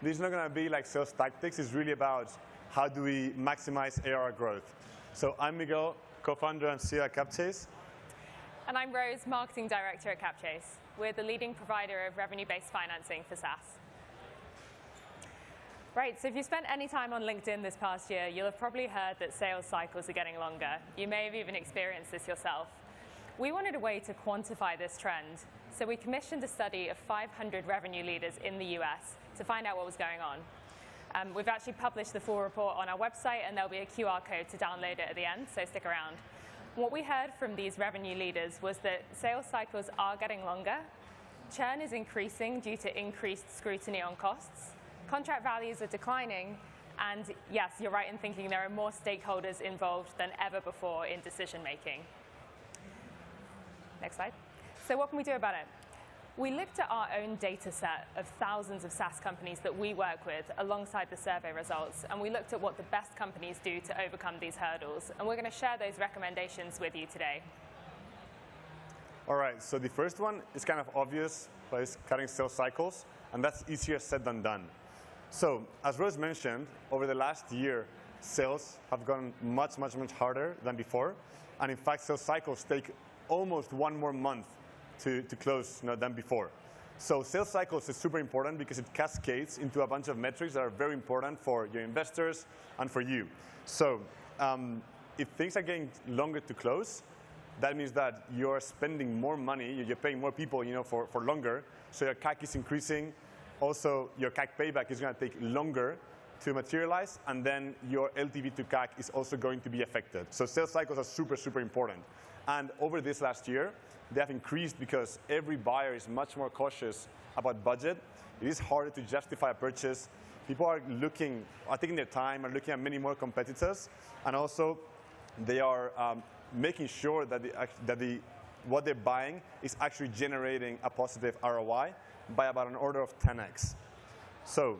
This is not going to be like sales tactics. It's really about how do we maximize ARR growth. So I'm Miguel, co-founder and CEO at Capchase. And I'm Rose, marketing director at Capchase. We're the leading provider of revenue-based financing for SaaS. Right, so if you spent any time on LinkedIn this past year, you'll have probably heard that sales cycles are getting longer. You may have even experienced this yourself. We wanted a way to quantify this trend, so we commissioned a study of 500 revenue leaders in the US to find out what was going on. We've actually published the full report on our website, and there'll be a QR code to download it at the end, so stick around. What we heard from these revenue leaders was that sales cycles are getting longer, churn is increasing due to increased scrutiny on costs, contract values are declining, and yes, you're right in thinking there are more stakeholders involved than ever before in decision making. Next slide. So what can we do about it? We looked at our own data set of thousands of SaaS companies that we work with alongside the survey results, and we looked at what the best companies do to overcome these hurdles, and we're going to share those recommendations with you today. All right, so the first one is kind of obvious, but it's cutting sales cycles, and that's easier said than done. So as Rose mentioned, over the last year, sales have gone much, much, much harder than before, and in fact, sales cycles take almost one more month to close than before. So sales cycles is super important because it cascades into a bunch of metrics that are very important for your investors and for you. So if things are getting longer to close, that means that you're spending more money, you're paying more people for longer, so your CAC is increasing. Also, your CAC payback is going to take longer to materialize, and then your LTV to CAC is also going to be affected. So sales cycles are super, super important. And over this last year, they have increased because every buyer is much more cautious about budget. It is harder to justify a purchase. People are taking their time, are looking at many more competitors, and also they are making sure that what they're buying is actually generating a positive ROI by about an order of 10x. So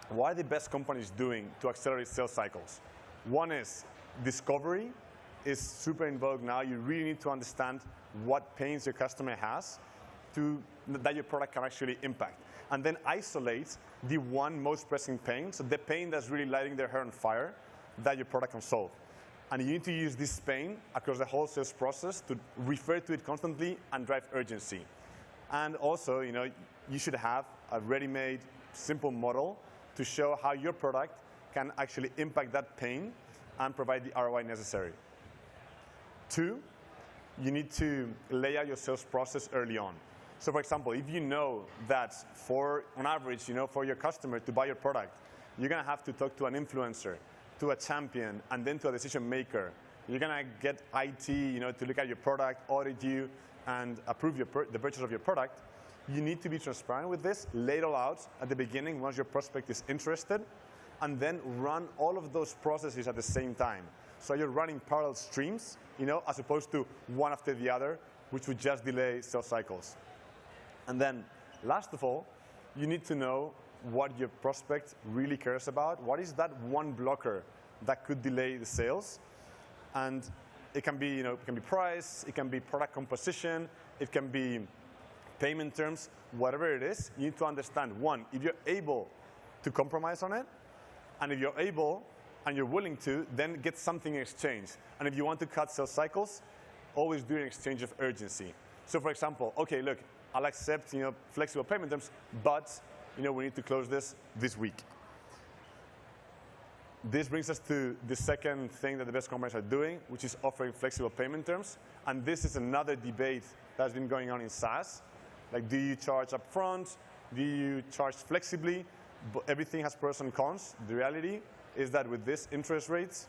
what are the best companies doing to accelerate sales cycles? One is discovery is super in vogue now. You really need to understand what pains your customer has that your product can actually impact. And then isolate the one most pressing pain, so the pain that's really lighting their hair on fire that your product can solve. And you need to use this pain across the whole sales process to refer to it constantly and drive urgency. And also, you should have a ready-made, simple model to show how your product can actually impact that pain and provide the ROI necessary. 2, you need to lay out your sales process early on. So for example, if you know that on average, for your customer to buy your product, you're going to have to talk to an influencer, to a champion, and then to a decision maker. You're going to get IT to look at your product, audit you, and approve the purchase of your product. You need to be transparent with this, lay it all out at the beginning once your prospect is interested, and then run all of those processes at the same time. So you're running parallel streams, as opposed to one after the other, which would just delay sales cycles. And then, last of all, you need to know what your prospect really cares about. What is that one blocker that could delay the sales? And it can be, price, it can be product composition, it can be payment terms, whatever it is. You need to understand, one, if you're able to compromise on it, and if you're able and you're willing to, then get something in exchange. And if you want to cut sales cycles, always do an exchange of urgency. So for example, okay, look, I'll accept flexible payment terms, but we need to close this week. This brings us to the second thing that the best companies are doing, which is offering flexible payment terms. And this is another debate that's been going on in SaaS. Like, do you charge upfront? Do you charge flexibly? But everything has pros and cons. The reality is that with these interest rates,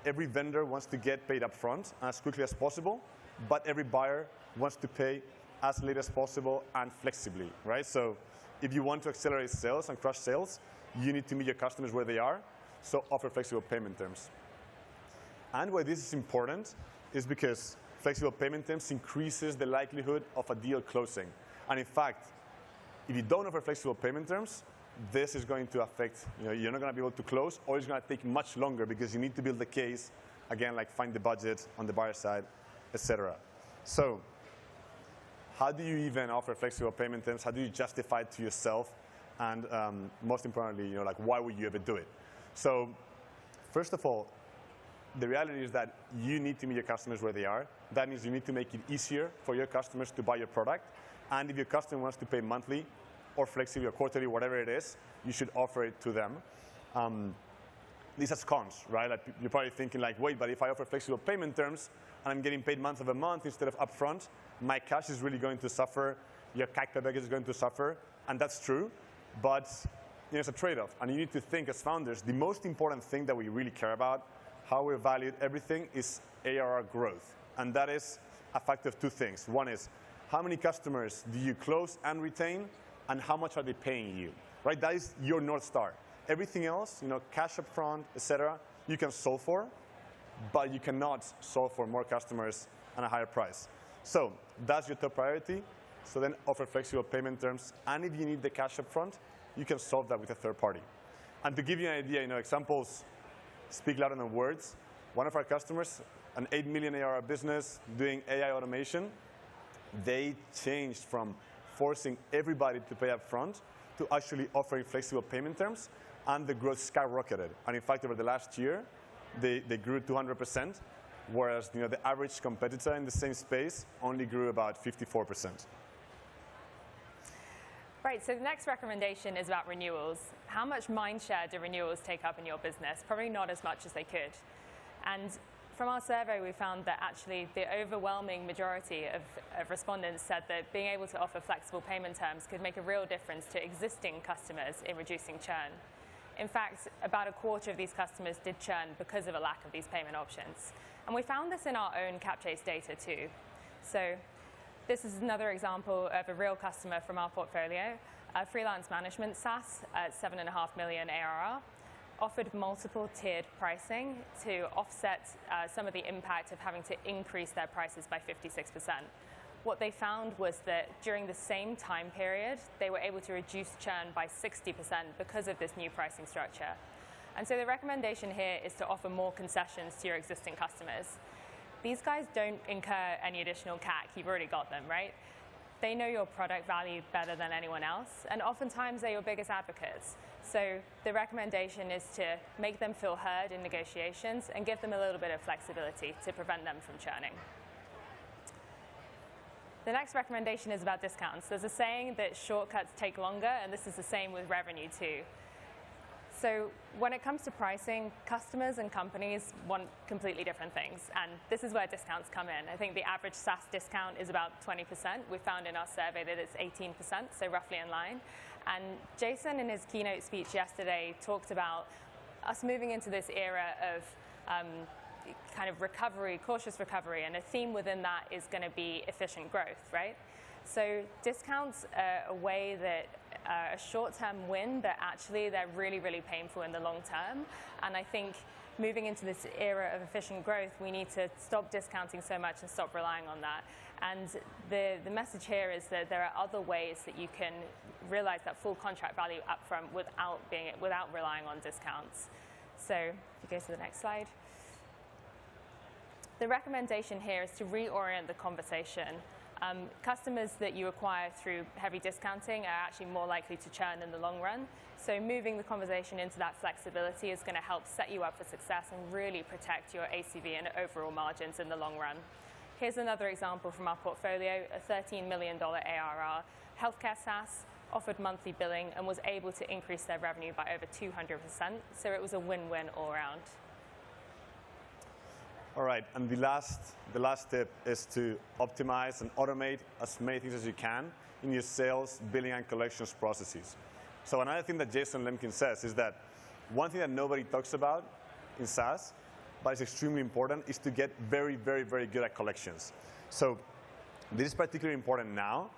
every vendor wants to get paid upfront as quickly as possible, but every buyer wants to pay as late as possible and flexibly, right? So if you want to accelerate sales and crush sales, you need to meet your customers where they are, so offer flexible payment terms. And why this is important is because flexible payment terms increases the likelihood of a deal closing. And in fact, if you don't offer flexible payment terms, this is going to affect, you're not going to be able to close, or it's going to take much longer because you need to build the case, again, like find the budget on the buyer side, etc. So how do you even offer flexible payment terms? How do you justify it to yourself? and most importantly, like why would you ever do it? So first of all, the reality is that you need to meet your customers where they are. That means you need to make it easier for your customers to buy your product. And if your customer wants to pay monthly or flexibly or quarterly, whatever it is, you should offer it to them. These are cons, right? Like you're probably thinking like, wait, but if I offer flexible payment terms and I'm getting paid month over month instead of upfront, my cash is really going to suffer. Your CAC payback is going to suffer. And that's true. But it's a trade-off. And you need to think as founders, the most important thing that we really care about, how we value everything, is ARR growth. And that is a factor of two things. One is, how many customers do you close and retain, and how much are they paying you? Right? That is your North Star. Everything else, cash up front, et cetera, you can solve for, but you cannot solve for more customers and a higher price. So that's your top priority. So then offer flexible payment terms. And if you need the cash up front, you can solve that with a third party. And to give you an idea, examples speak louder than words. One of our customers, an 8 million ARR business doing AI automation, they changed from forcing everybody to pay up front to actually offering flexible payment terms, and the growth skyrocketed. And in fact, over the last year, they grew 200%, whereas the average competitor in the same space only grew about 54%. Right, so the next recommendation is about renewals. How much mind share do renewals take up in your business? Probably not as much as they could. And from our survey, we found that actually the overwhelming majority of respondents said that being able to offer flexible payment terms could make a real difference to existing customers in reducing churn. In fact, about a quarter of these customers did churn because of a lack of these payment options. And we found this in our own Capchase data too. So this is another example of a real customer from our portfolio, a freelance management SaaS at 7.5 million ARR, offered multiple tiered pricing to offset some of the impact of having to increase their prices by 56%. What they found was that during the same time period, they were able to reduce churn by 60% because of this new pricing structure. And so the recommendation here is to offer more concessions to your existing customers. These guys don't incur any additional CAC. You've already got them, right? They know your product value better than anyone else, and oftentimes they're your biggest advocates. So the recommendation is to make them feel heard in negotiations and give them a little bit of flexibility to prevent them from churning. The next recommendation is about discounts. There's a saying that shortcuts take longer, and this is the same with revenue too. So when it comes to pricing, customers and companies want completely different things, and this is where discounts come in. I think the average SaaS discount is about 20%. We found in our survey that it's 18%, so roughly in line. And Jason, in his keynote speech yesterday, talked about us moving into this era of kind of recovery, cautious recovery, and a theme within that is going to be efficient growth, right? So discounts are a way that a short-term win, but actually they're really, really painful in the long term. And I think moving into this era of efficient growth, we need to stop discounting so much and stop relying on that. And the message here is that there are other ways that you can realize that full contract value upfront without relying on discounts. So if you go to the next slide. The recommendation here is to reorient the conversation. Customers that you acquire through heavy discounting are actually more likely to churn in the long run. So moving the conversation into that flexibility is going to help set you up for success and really protect your ACV and overall margins in the long run. Here's another example from our portfolio, a $13 million ARR healthcare SaaS, offered monthly billing, and was able to increase their revenue by over 200%. So it was a win-win all around. All right, and the last tip is to optimize and automate as many things as you can in your sales, billing, and collections processes. So another thing that Jason Lemkin says is that one thing that nobody talks about in SaaS, but it's extremely important, is to get very, very, very good at collections. So this is particularly important now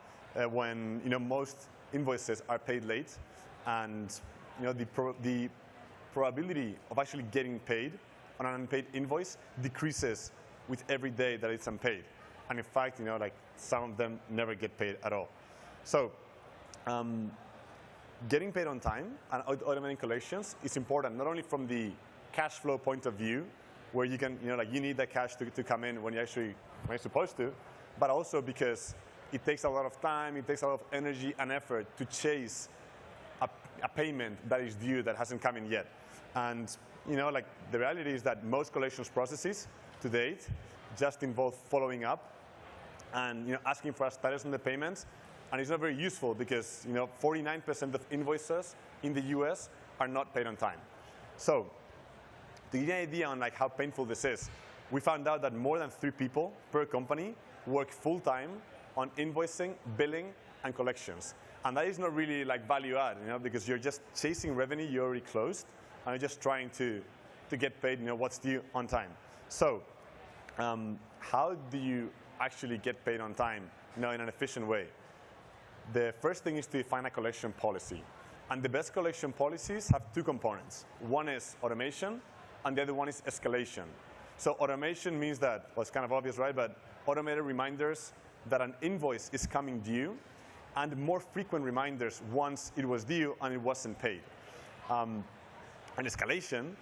when most invoices are paid late, and the probability of actually getting paid on an unpaid invoice decreases with every day that it's unpaid. And in fact, like some of them never get paid at all. So getting paid on time and automating collections is important, not only from the cash flow point of view, where you can, you need that cash to come in when you're supposed to, but also because it takes a lot of time, it takes a lot of energy and effort to chase a a payment that is due that hasn't come in yet. And like the reality is that most collections processes to date just involve following up and asking for a status on the payments. And it's not very useful because 49% of invoices in the US are not paid on time. So to give you an idea on like how painful this is, we found out that more than 3 people per company work full-time on invoicing, billing, and collections. And that is not really like value add, because you're just chasing revenue you already closed, and you're just trying to get paid what's due on time. So how do you actually get paid on time in an efficient way? The first thing is to define a collection policy. And the best collection policies have 2 components. One is automation, and the other one is escalation. So automation means that, well, it's kind of obvious, right? But automated reminders that an invoice is coming due, and more frequent reminders once it was due and it wasn't paid. And escalation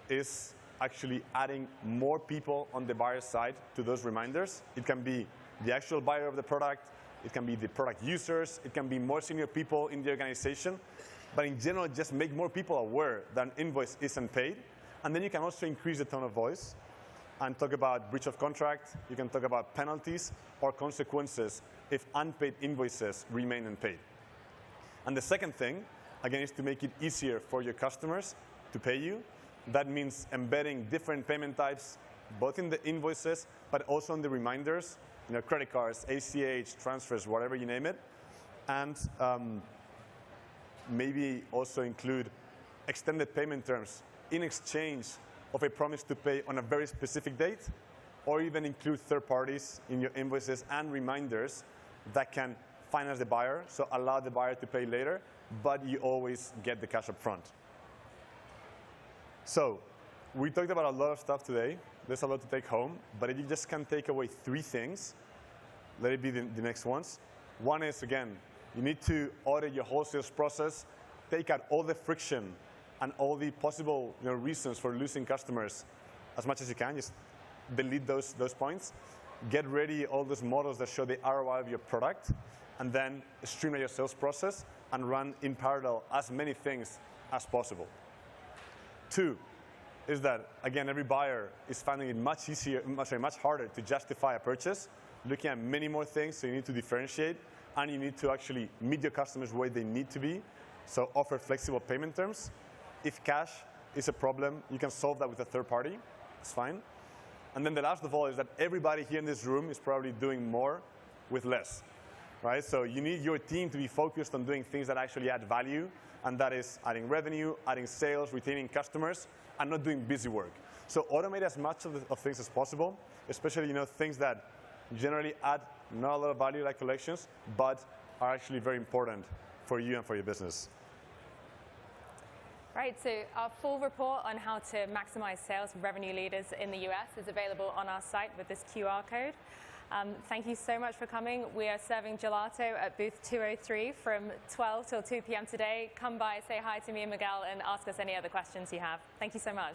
is actually adding more people on the buyer side to those reminders. It can be the actual buyer of the product. It can be the product users. It can be more senior people in the organization. But in general, just make more people aware that an invoice isn't paid. And then you can also increase the tone of voice and talk about breach of contract. You can talk about penalties or consequences if unpaid invoices remain unpaid. And the second thing, again, is to make it easier for your customers to pay you. That means embedding different payment types, both in the invoices, but also in the reminders, credit cards, ACH, transfers, whatever you name it. And maybe also include extended payment terms in exchange of a promise to pay on a very specific date, or even include third parties in your invoices and reminders that can finance the buyer, so allow the buyer to pay later, but you always get the cash up front. So we talked about a lot of stuff today. There's a lot to take home, but if you just can take away 3 things, let it be the next ones. One is, again, you need to audit your whole sales process, take out all the friction and all the possible reasons for losing customers as much as you can. Just delete those points. Get ready all those models that show the ROI of your product, and then streamline your sales process and run in parallel as many things as possible. 2 is that, again, every buyer is finding it much harder to justify a purchase, looking at many more things, so you need to differentiate, and you need to actually meet your customers where they need to be, so offer flexible payment terms. If cash is a problem, you can solve that with a third party. It's fine. And then the last of all is that everybody here in this room is probably doing more with less, right? So you need your team to be focused on doing things that actually add value, and that is adding revenue, adding sales, retaining customers, and not doing busy work. So automate as much of things as possible, especially things that generally add not a lot of value like collections, but are actually very important for you and for your business. Right, so our full report on how to maximize sales for revenue leaders in the US is available on our site with this QR code. Thank you so much for coming. We are serving gelato at booth 203 from 12 till 2 p.m. today. Come by, say hi to me and Miguel, and ask us any other questions you have. Thank you so much.